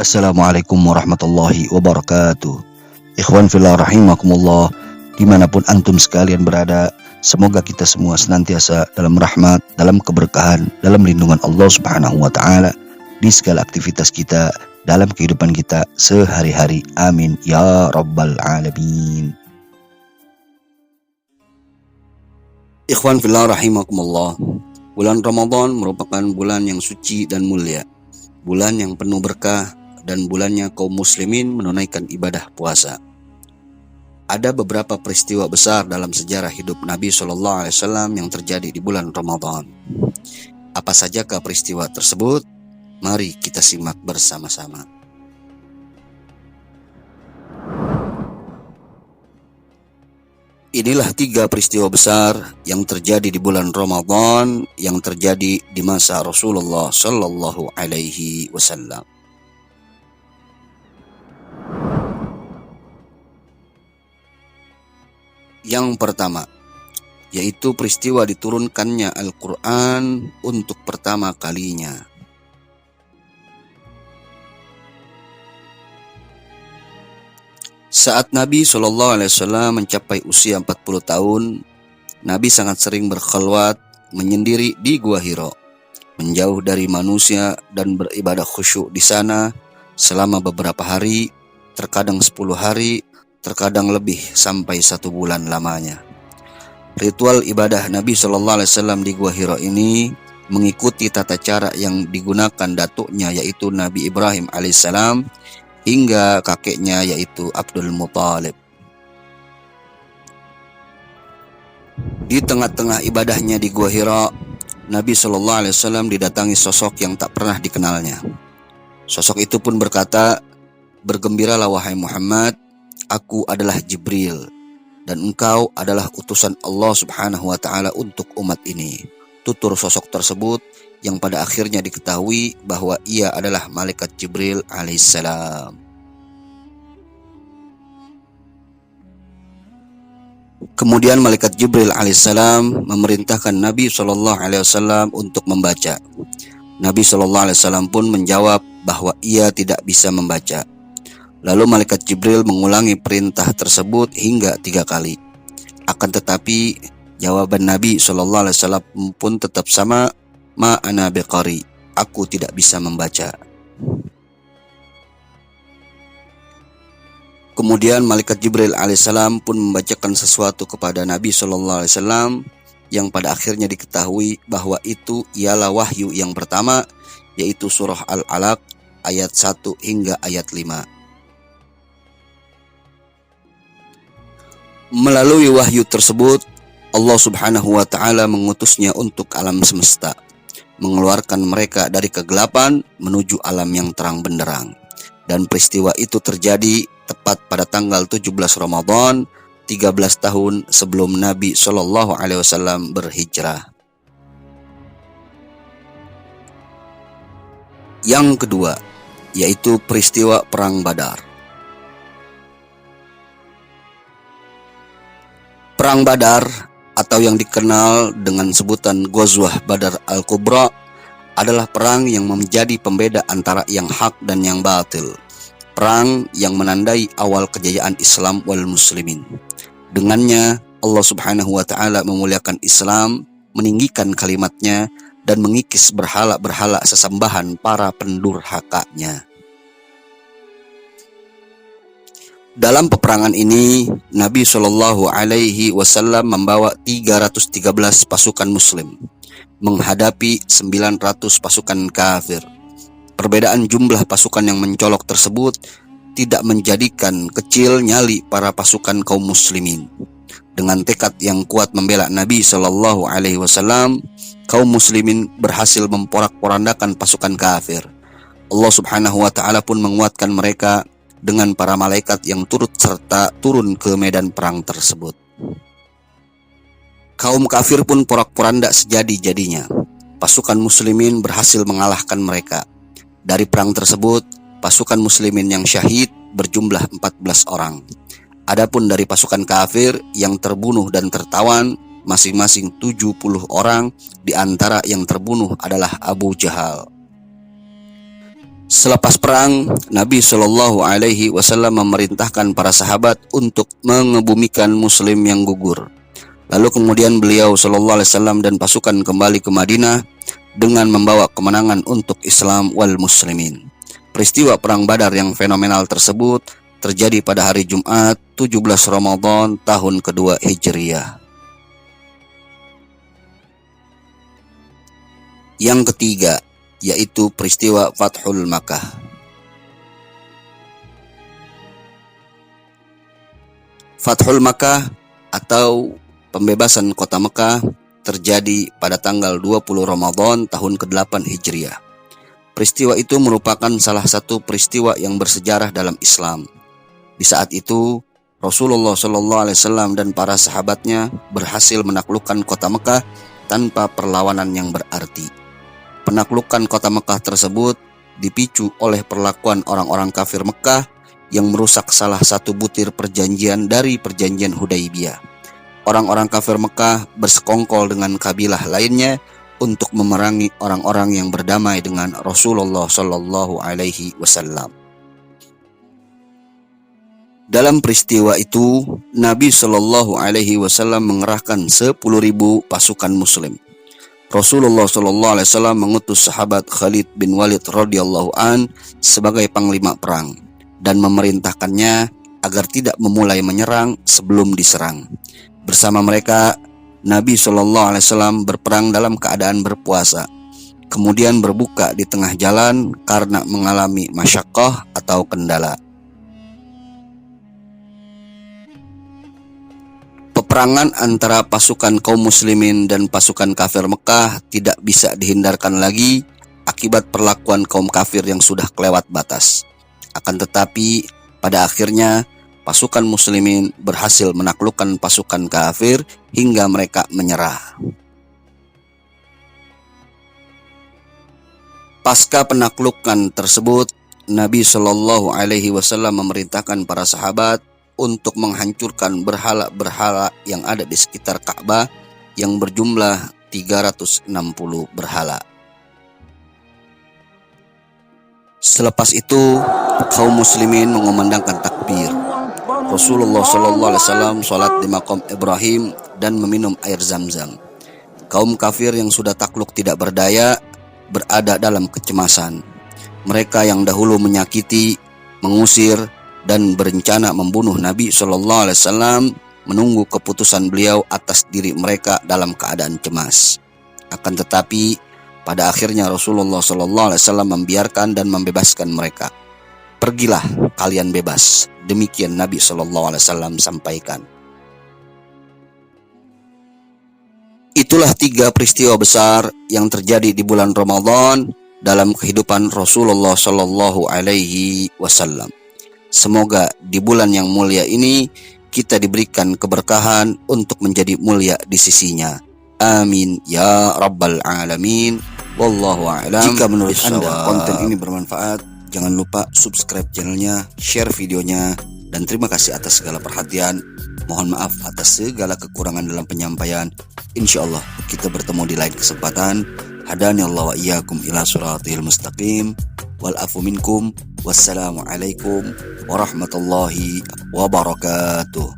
Assalamualaikum warahmatullahi wabarakatuh. Ikhwan fillah rahimakumullah, dimanapun antum sekalian berada, semoga kita semua senantiasa dalam rahmat, dalam keberkahan, dalam lindungan Allah Subhanahu wa Ta'ala di segala aktivitas kita, dalam kehidupan kita sehari-hari. Amin ya rabbal alamin. Ikhwan fillah rahimakumullah, bulan Ramadan merupakan bulan yang suci dan mulia, bulan yang penuh berkah, dan bulannya kaum muslimin menunaikan ibadah puasa. Ada beberapa peristiwa besar dalam sejarah hidup Nabi SAW yang terjadi di bulan Ramadan. Apa sajakah peristiwa tersebut? Mari kita simak bersama-sama. Inilah 3 peristiwa besar yang terjadi di bulan Ramadan yang terjadi di masa Rasulullah Sallallahu Alaihi Wasallam. Yang pertama, yaitu peristiwa diturunkannya Al-Quran untuk pertama kalinya. Saat Nabi SAW mencapai usia 40 tahun, Nabi sangat sering berkhalwat menyendiri di Gua Hira, menjauh dari manusia dan beribadah khusyuk di sana selama beberapa hari, terkadang 10 hari, terkadang lebih sampai 1 bulan lamanya. Ritual ibadah Nabi SAW di Gua Hira ini mengikuti tata cara yang digunakan datuknya, yaitu Nabi Ibrahim alaihissalam, hingga kakeknya, yaitu Abdul Muthalib. Di tengah-tengah ibadahnya di Gua Hira, Nabi SAW didatangi sosok yang tak pernah dikenalnya. Sosok itu pun berkata, "Bergembiralah wahai Muhammad, aku adalah Jibril, dan engkau adalah utusan Allah Subhanahu wa Ta'ala untuk umat ini." Tutur sosok tersebut yang pada akhirnya diketahui bahwa ia adalah malaikat Jibril alaihissalam. Kemudian malaikat Jibril alaihissalam memerintahkan Nabi SAW untuk membaca. Nabi SAW pun menjawab bahwa ia tidak bisa membaca. Lalu malaikat Jibril mengulangi perintah tersebut hingga 3 kali. Akan tetapi jawaban Nabi SAW pun tetap sama, "Ma ana biqari, aku tidak bisa membaca." Kemudian malaikat Jibril alaihissalam pun membacakan sesuatu kepada Nabi SAW yang pada akhirnya diketahui bahwa itu ialah wahyu yang pertama, yaitu surah Al-Alaq ayat 1 hingga ayat 5. Melalui wahyu tersebut, Allah Subhanahu wa Ta'ala mengutusnya untuk alam semesta, mengeluarkan mereka dari kegelapan menuju alam yang terang benderang. Dan peristiwa itu terjadi tepat pada tanggal 17 Ramadan, 13 tahun sebelum Nabi SAW berhijrah. Yang kedua, yaitu peristiwa Perang Badar. Perang Badar, atau yang dikenal dengan sebutan Ghazwah Badar Al-Kubra, adalah perang yang menjadi pembeda antara yang hak dan yang batil. Perang yang menandai awal kejayaan Islam wal muslimin. Dengannya Allah Subhanahu wa Ta'ala memuliakan Islam, meninggikan kalimatnya, dan mengikis berhala-berhala sesembahan para pendurhakanya. Dalam peperangan ini, Nabi SAW membawa 313 pasukan muslim menghadapi 900 pasukan kafir. Perbedaan jumlah pasukan yang mencolok tersebut tidak menjadikan kecil nyali para pasukan kaum muslimin. Dengan tekad yang kuat membela Nabi SAW, kaum muslimin berhasil memporak-porandakan pasukan kafir. Allah Subhanahu wa Ta'ala pun menguatkan mereka dengan para malaikat yang turut serta turun ke medan perang tersebut. Kaum kafir pun porak-poranda sejadi-jadinya. Pasukan muslimin berhasil mengalahkan mereka. Dari perang tersebut, pasukan muslimin yang syahid berjumlah 14 orang. Adapun dari pasukan kafir yang terbunuh dan tertawan, masing-masing 70 orang, di antara yang terbunuh adalah Abu Jahal. Selepas perang, Nabi Shallallahu Alaihi Wasallam memerintahkan para sahabat untuk mengebumikan Muslim yang gugur. Lalu kemudian beliau Shallallahu Alaihi Wasallam dan pasukan kembali ke Madinah dengan membawa kemenangan untuk Islam wal Muslimin. Peristiwa perang Badar yang fenomenal tersebut terjadi pada hari Jumat 17 Ramadan tahun kedua Hijriyah. Yang ketiga, yaitu peristiwa Fathul Makkah. Fathul Makkah atau pembebasan kota Mekah terjadi pada tanggal 20 Ramadan tahun ke-8 Hijriah. Peristiwa itu merupakan salah satu peristiwa yang bersejarah dalam Islam. Di saat itu, Rasulullah SAW dan para sahabatnya berhasil menaklukkan kota Mekah tanpa perlawanan yang berarti. Penaklukan kota Mekah tersebut dipicu oleh perlakuan orang-orang kafir Mekah yang merusak salah satu butir perjanjian dari perjanjian Hudaibiyah. Orang-orang kafir Mekah bersekongkol dengan kabilah lainnya untuk memerangi orang-orang yang berdamai dengan Rasulullah Shallallahu Alaihi Wasallam. Dalam peristiwa itu, Nabi Shallallahu Alaihi Wasallam mengerahkan 10.000 pasukan Muslim. Rasulullah Shallallahu Alaihi Wasallam mengutus sahabat Khalid bin Walid radhiyallahu an sebagai panglima perang dan memerintahkannya agar tidak memulai menyerang sebelum diserang. Bersama mereka, Nabi Shallallahu Alaihi Wasallam berperang dalam keadaan berpuasa, kemudian berbuka di tengah jalan karena mengalami masyaqqah atau kendala. Peperangan antara pasukan kaum muslimin dan pasukan kafir Mekah tidak bisa dihindarkan lagi akibat perlakuan kaum kafir yang sudah kelewat batas. Akan tetapi, pada akhirnya pasukan muslimin berhasil menaklukkan pasukan kafir hingga mereka menyerah. Pasca penaklukan tersebut, Nabi Shallallahu Alaihi Wasallam memerintahkan para sahabat untuk menghancurkan berhala-berhala yang ada di sekitar Ka'bah yang berjumlah 360 berhala. Selepas itu, kaum muslimin mengumandangkan takbir. Rasulullah SAW sholat di maqam Ibrahim dan meminum air Zam-Zam. Kaum kafir yang sudah takluk tidak berdaya berada dalam kecemasan. Mereka yang dahulu menyakiti, mengusir, dan berencana membunuh Nabi SAW menunggu keputusan beliau atas diri mereka dalam keadaan cemas. Akan tetapi, pada akhirnya Rasulullah SAW membiarkan dan membebaskan mereka. Pergilah kalian bebas, demikian Nabi SAW sampaikan. Itulah 3 peristiwa besar yang terjadi di bulan Ramadan dalam kehidupan Rasulullah SAW. Semoga di bulan yang mulia ini kita diberikan keberkahan untuk menjadi mulia di sisinya. Amin ya rabbal alamin. Wallahu a'lam. Jika menurut Anda konten ini bermanfaat, jangan lupa subscribe channelnya, share videonya, dan terima kasih atas segala perhatian. Mohon maaf atas segala kekurangan dalam penyampaian. Insyaallah kita bertemu di lain kesempatan. Hadani Allah wa iyyakum ila siratil mustaqim. Wal afu minkum. Wassalamualaikum warahmatullahi wabarakatuh.